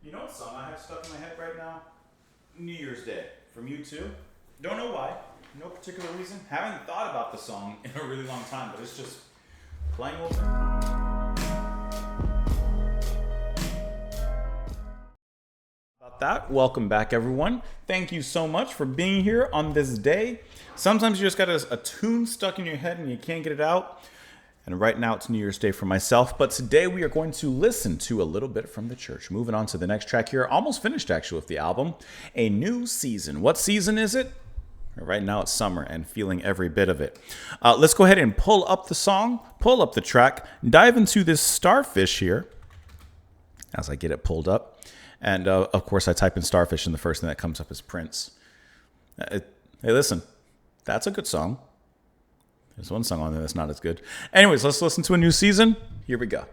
You know what song I have stuck in my head right now? New Year's Day from U2. Don't know why. No particular reason. Haven't thought about the song in a really long time, but it's just playing over. About that, welcome back, everyone. Thank you so much for being here on this day. Sometimes you just got a tune stuck in your head and you can't get it out. And right now it's New Year's Day for myself. But today we are going to listen to a little bit from the church. Moving on to the next track here. Almost finished actually with the album. A New Season. What season is it? Right now it's summer and feeling every bit of it. Let's go ahead and pull up the song, pull up the track, dive into this starfish here as I get it pulled up. And of course I type in starfish and the first thing that comes up is Prince. Hey, listen, that's a good song. There's one song on there that's not as good. Anyways, let's listen to A New Season. Here we go.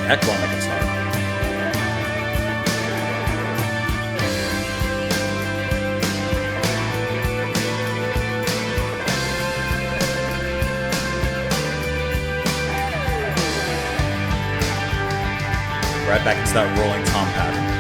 Echo on the guitar. Right back into that rolling tom pattern.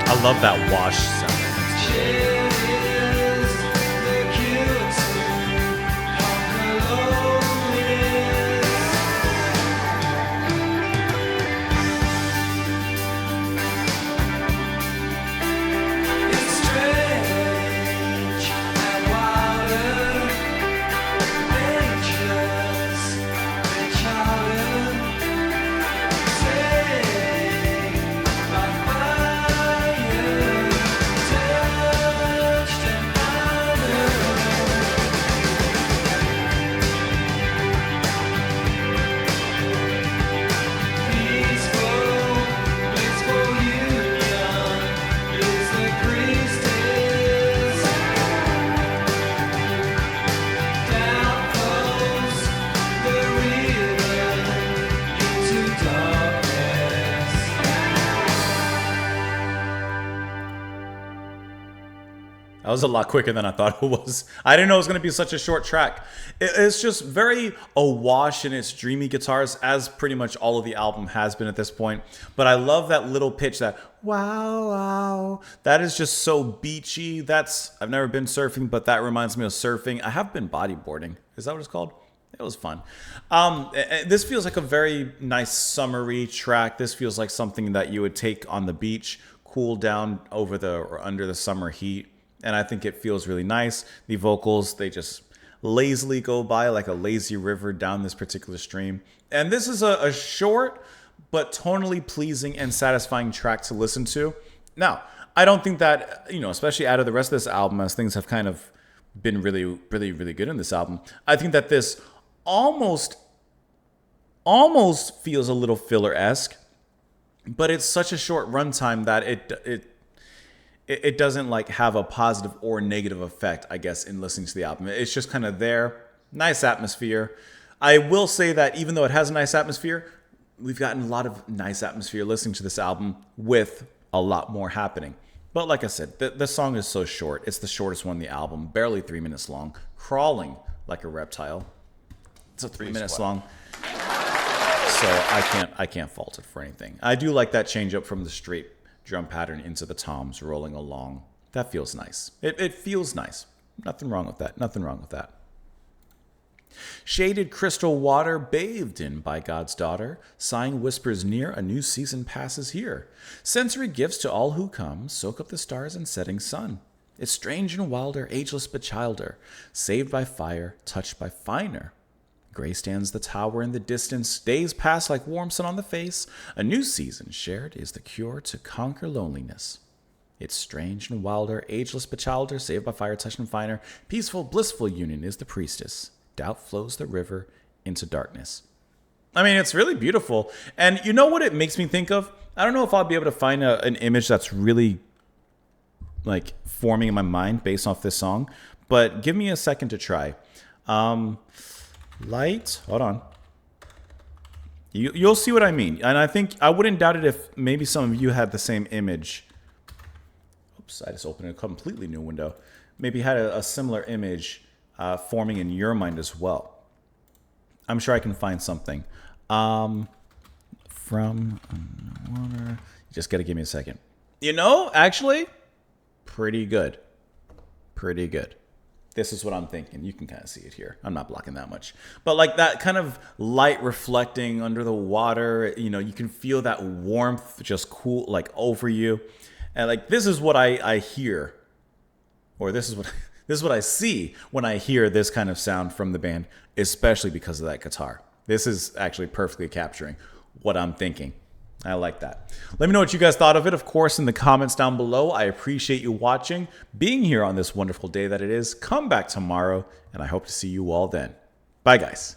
I love that wash sound. That was a lot quicker than I thought it was. I didn't know it was going to be such a short track. It's just very awash in its dreamy guitars, as pretty much all of the album has been at this point. But I love that little pitch, that wow, wow. That is just so beachy. I've never been surfing, but that reminds me of surfing. I have been bodyboarding. Is that what it's called? It was fun. This feels like a very nice summery track. This feels like something that you would take on the beach, cool down under the summer heat. And I think it feels really nice. The vocals, they just lazily go by like a lazy river down this particular stream. And this is a short but tonally pleasing and satisfying track to listen to. Now, I don't think that, especially out of the rest of this album, as things have kind of been really, really, really good in this album, I think that this almost feels a little filler-esque, but it's such a short runtime that it doesn't like have a positive or negative effect, I guess, in listening to the album. It's just kind of there. Nice atmosphere. I will say that even though it has a nice atmosphere, we've gotten a lot of nice atmosphere listening to this album with a lot more happening. But like I said, the song is so short. It's the shortest one on the album, barely 3 minutes long, crawling like a reptile. It's a 3 minutes long. So I can't fault it for anything. I do like that change up from the straight drum pattern into the toms rolling along. That feels nice. It feels nice. Nothing wrong with that. Nothing wrong with that. Shaded crystal water bathed in by God's daughter, sighing whispers near, a new season passes here. Sensory gifts to all who come, soak up the stars and setting sun. It's strange and wilder, ageless but childer, saved by fire, touched by finer. Gray stands the tower in the distance, days pass like warm sun on the face. A new season shared is the cure to conquer loneliness. It's strange and wilder, ageless but childer, saved by fire, touched and finer. Peaceful, blissful union is the priestess. Doubt flows the river into darkness. I mean, it's really beautiful. And you know what it makes me think of? I don't know if I'll be able to find an image that's really like forming in my mind based off this song, but give me a second to try. Light, hold on. You'll see what I mean. And I think I wouldn't doubt it if maybe some of you had the same image. Oops, I just opened a completely new window. Maybe had a similar image forming in your mind as well. I'm sure I can find something. From water. You just got to give me a second. You know, actually, pretty good. Pretty good. This is what I'm thinking. You can kind of see it here. I'm not blocking that much. But like that kind of light reflecting under the water, you know, you can feel that warmth just cool, like over you. And like, this is what I hear, or this is what I see when I hear this kind of sound from the band, especially because of that guitar. This is actually perfectly capturing what I'm thinking. I like that. Let me know what you guys thought of it, of course, in the comments down below. I appreciate you watching, being here on this wonderful day that it is. Come back tomorrow, and I hope to see you all then. Bye, guys.